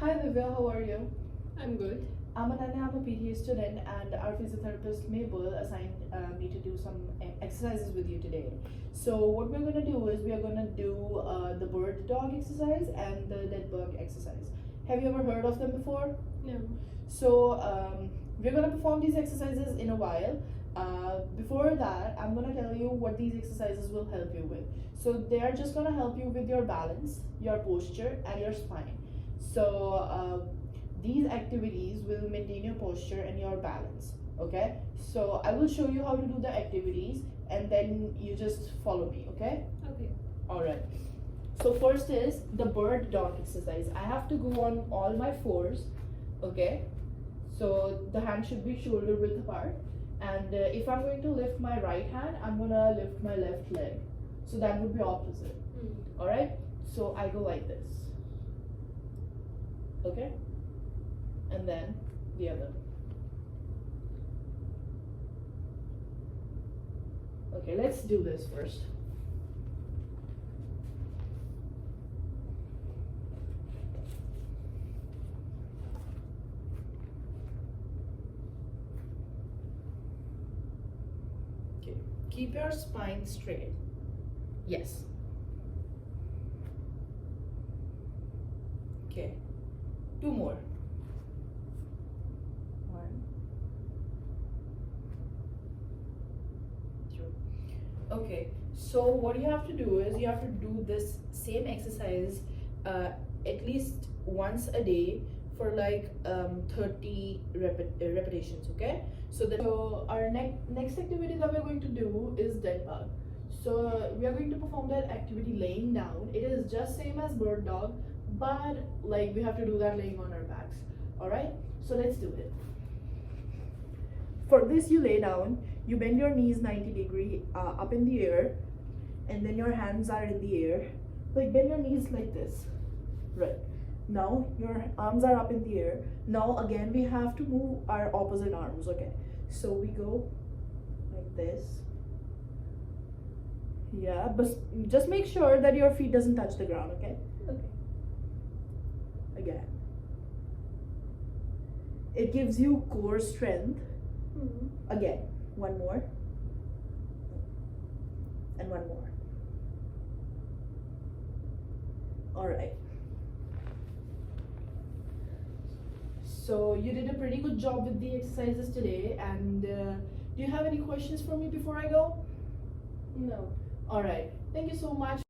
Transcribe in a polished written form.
Hi Divya, how are you? I'm good. I'm Ananya, I'm a PTA student, and our physiotherapist Mabel assigned me to do some exercises with you today. So what we're gonna do is we are gonna do the bird dog exercise and the dead bug exercise. Have you ever heard of them before? No. So we're gonna perform these exercises in a while. Before that, I'm gonna tell you what these exercises will help you with. So they are just gonna help you with your balance, your posture, and your spine. So these activities will maintain your posture and your balance. Okay. So I will show you how to do the activities, and then you just follow me. Okay. Okay. All right. So first is the bird dog exercise. I have to go on all my fours. Okay. So the hand should be shoulder width apart, and if I'm going to lift my right hand, I'm gonna lift my left leg. So that would be opposite. All right. So I go like this. Okay. And then the other. Okay, let's do this first. Okay, keep your spine straight. Yes. Okay, two more. One, two. Okay, so what you have to do is you have to do this same exercise at least once a day for like 30 repetitions. Okay, so our next activity that we're going to do is dead bug. So we are going to perform that activity laying down. It is just same as bird dog, but like we have to do that laying on our backs. All right, so let's do it. For this, you lay down, you bend your knees 90 degree up in the air, and then your hands are in the air. Like bend your knees like this. Right. Now your arms are up in the air. Now again we have to move our opposite arms. Okay. So we go like this. Yeah, but just make sure that your feet doesn't touch the ground. Okay. Okay. Again. It gives you core strength. Again, one more, and one more. All right. So you did a pretty good job with the exercises today, and do you have any questions for me before I go? No. All right. Thank you so much.